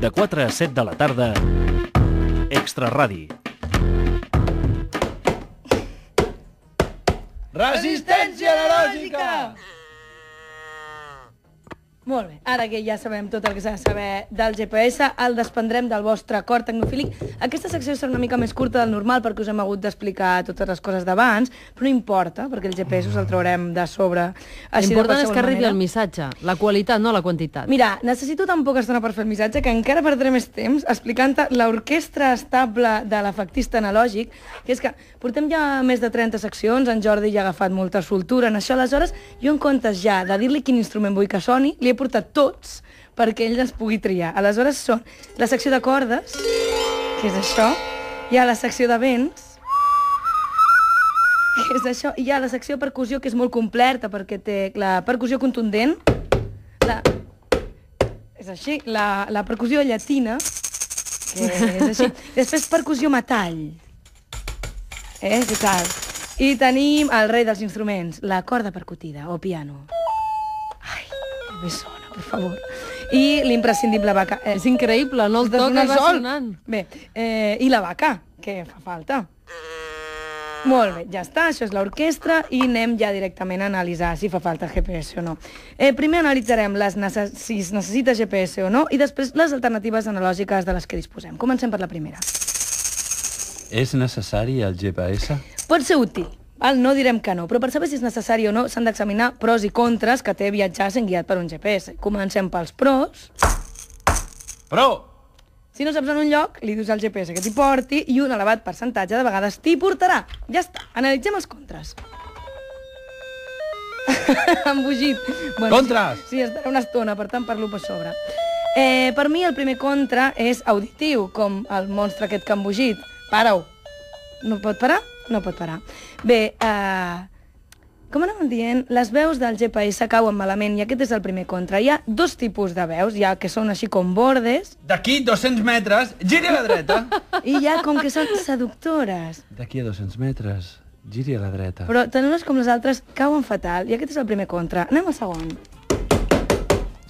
De 4 a 7 de la tarda, Extraradi. Resistència analògica! Molt bé, ara que ja sabem tot el que s'ha de saber del GPS, el desprendrem del vostre cor tecnofílic. Aquesta secció serà una mica més curta del normal perquè us hem hagut d'explicar totes les coses d'abans, però no importa, perquè el GPS us el traurem de sobre. L'important és que arribi el missatge, la qualitat, no la quantitat. Mira, necessito tan poca estona per fer el missatge que encara perdré més temps explicant-te l'orquestra estable de l'efectista analògic, que és que portem ja més de 30 seccions, en Jordi ja ha agafat molta soltura en això, aleshores jo en comptes ja de dir-li quin instrument vull que soni, li he portat tots perquè ell els pugui triar. Aleshores són la secció de cordes, que és això, hi ha la secció de vents, que és això, i hi ha la secció de percussió, que és molt completa perquè té la percussió contundent, és així, la percussió llatina, que és així, després percussió metall, què tal? I tenim el rei dels instruments, la corda percutida o piano. Bé sona, per favor. I l'imprescindible vaca. És increïble, no el toca, va sonant. Bé, i la vaca, que fa falta. Molt bé, ja està, això és l'orquestra i anem ja directament a analitzar si fa falta GPS o no. Primer analitzarem si es necessita GPS o no i després les alternatives analògiques de les que disposem. Comencem per la primera. És necessari el GPS? Pot ser útil. No direm que no, però per saber si és necessari o no s'han d'examinar pros i contres que té viatjar sent guiat per un GPS. Comencem pels pros. Pro! Si no saps en un lloc, li dius al GPS que t'hi porti i un elevat percentatge de vegades t'hi portarà. Ja està, analitzem els contres. Embogit. Contres! Sí, estarà una estona, per tant parlo per sobre. Per mi el primer contra és auditiu, com el monstre aquest que ha embogit. Para-ho. No pot parar? No pot parar. Bé, com anàvem dient, les veus del GPS cauen malament i aquest és el primer contra. Hi ha dos tipus de veus, hi ha que són així com bordes. D'aquí 200 metres, giri a la dreta. I hi ha com que són seductores. D'aquí a 200 metres, giri a la dreta. Però tant unes com les altres cauen fatal i aquest és el primer contra. Anem al segon.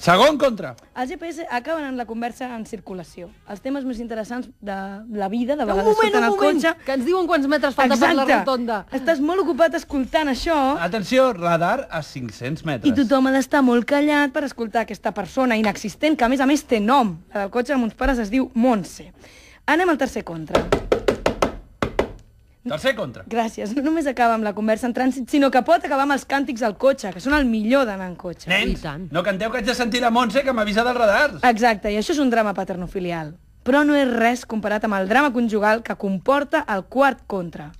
Segon contra. Els GPS acaben en la conversa en circulació. Els temes més interessants de la vida, de vegades surten al cotxe. Que ens diuen quants metres falta per la rotonda. Estàs molt ocupat escoltant això. Atenció, radar a 500 metres. I tothom ha d'estar molt callat per escoltar aquesta persona inexistent, que a més té nom. La del cotxe de mons pares es diu Montse. Anem al tercer contra. Tercer contra. Gràcies. No només acaba amb la conversa en trànsit, sinó que pot acabar amb els càntics al cotxe, que són el millor d'anar en cotxe. Nens, no canteu que haig de sentir la Montse que m'avisa dels radars. Exacte, i això és un drama paternofilial. Però no és res comparat amb el drama conjugal que comporta el quart contra.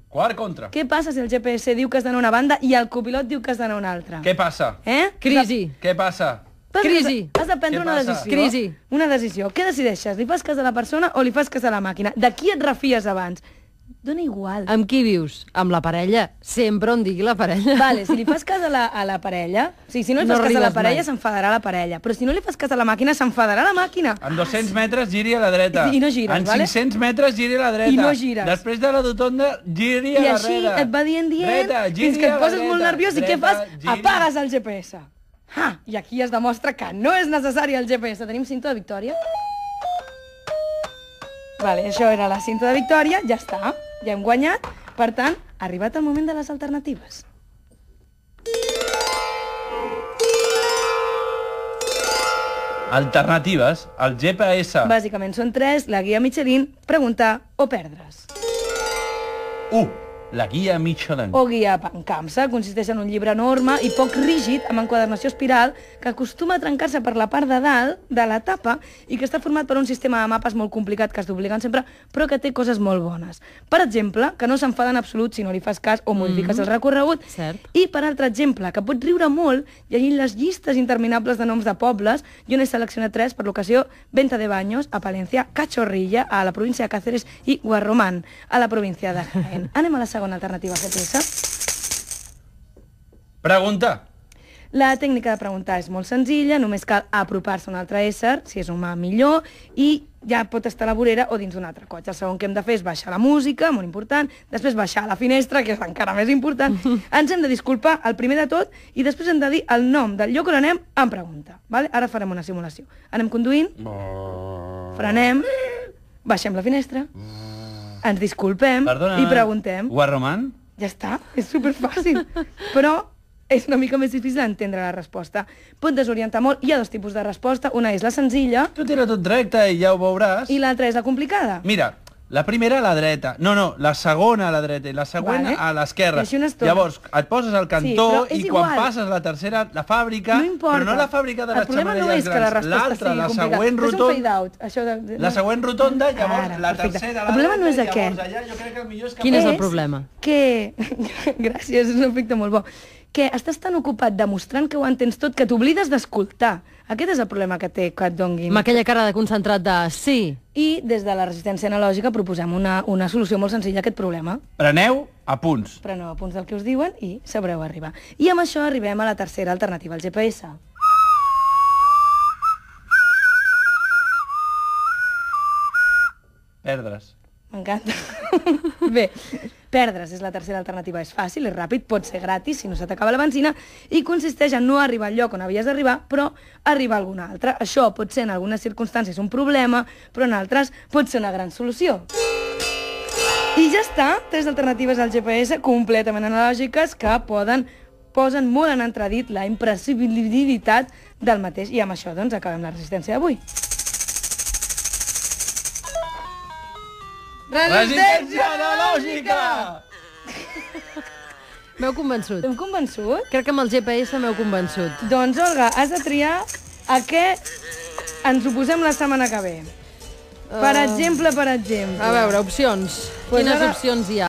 Quart contra. Què passa si el GPS diu que has d'anar a una banda i el copilot diu que has d'anar a una altra? Què passa? Crisi. Què passa? Crisi. Has de prendre una decisió. Crisi. Una decisió. Què decideixes? Li fas cas a la persona o li fas cas a la màquina? De qui et refies abans? Dóna igual. Amb qui vius? Amb la parella? Sempre on digui la parella. Vale, si li fas cas a la parella... Si no li fas cas a la parella, s'enfadarà la parella. Però si no li fas cas a la màquina, s'enfadarà la màquina. En 200 metres giri a la dreta. I no gires, vale? En 500 metres giri a la dreta. I no gires. Després de la rotonda, giri a la dreta. I així et va dient, fins que et poses molt nerviós i què fas? Apagues el GPS. I aquí es demostra que no és necessari el GPS. Tenim cinta de victòria? Vale, això era la cinta de victòria, ja està, ja hem guanyat. Per tant, ha arribat el moment de les alternatives. Alternatives, el GPS. Bàsicament són tres, la guia Michelin, preguntar o perdre's. 1. La guia Michelin. O guia Pancamsa, consisteix en un llibre enorme i poc rígid, amb enquadernació espiral, que acostuma a trencar-se per la part de dalt de la tapa i que està format per un sistema de mapes molt complicat que es dupliquen sempre, però que té coses molt bones. Per exemple, que no s'enfada en absolut si no li fas cas o modifiques el recorregut. Cert. I, per altre exemple, que pots riure molt llegint les llistes interminables de noms de pobles. Jo n'he seleccionat 3 per l'ocasió: Venta de Baños, a Palencia; Cachorrilla, a la província de Cáceres; i Guarromán, a la província de Jaén. Anem a la segona alternativa GPS. Pregunta. La tècnica de preguntar és molt senzilla, només cal apropar-se a un altre ésser, si és humà millor, i ja pot estar a la vorera o dins d'un altre cotxe. El segon que hem de fer és baixar la música, molt important, després baixar la finestra, que és encara més important. Ens hem de disculpar el primer de tot i després hem de dir el nom del lloc on anem en pregunta. Vale? Ara farem una simulació. Anem conduint, frenem, baixem la finestra, ens disculpem i preguntem. Guarroman? Ja està, és superfàcil. Però és una mica més difícil entendre la resposta. Pot desorientar molt. Hi ha dos tipus de resposta. Una és la senzilla. Tu tira tot recte i ja ho veuràs. I l'altra és la complicada. Mira, la primera a la dreta. No, la segona a la dreta i la següent a l'esquerra. Llavors, et poses al cantó i quan passes la tercera, la fàbrica, però no la fàbrica de les xemeneies grans. L'altra, la següent rotonda. La següent rotonda, llavors la tercera a la dreta. El problema no és aquest. Quin és el problema? Que... Gràcies, és un efecte molt bo. Que estàs tan ocupat demostrant que ho entens tot que t'oblides d'escoltar. Aquest és el problema que té que et donguin. Amb aquella cara de concentrat de sí. I des de la resistència analògica proposem una solució molt senzilla a aquest problema. Preneu apunts. Preneu apunts del que us diuen i sabreu arribar. I amb això arribem a la tercera alternativa, el GPS. Perdre's. M'encanta. Bé, perdre's és la tercera alternativa. És fàcil, és ràpid, pot ser gratis si no se t'acaba la benzina i consisteix en no arribar al lloc on havies d'arribar, però arribar a algun altre. Això pot ser en algunes circumstàncies un problema, però en altres pot ser una gran solució. I ja està, 3 alternatives al GPS completament analògiques que posen molt en entredit la imprescindibilitat del mateix. I amb això, doncs, acabem la resistència d'avui. Resistència analògica! M'heu convençut. T'hem convençut? Crec que amb el GPS m'heu convençut. Doncs, Olga, has de triar a què ens oposem la setmana que ve. Per exemple. A veure, opcions. Quines opcions hi ha?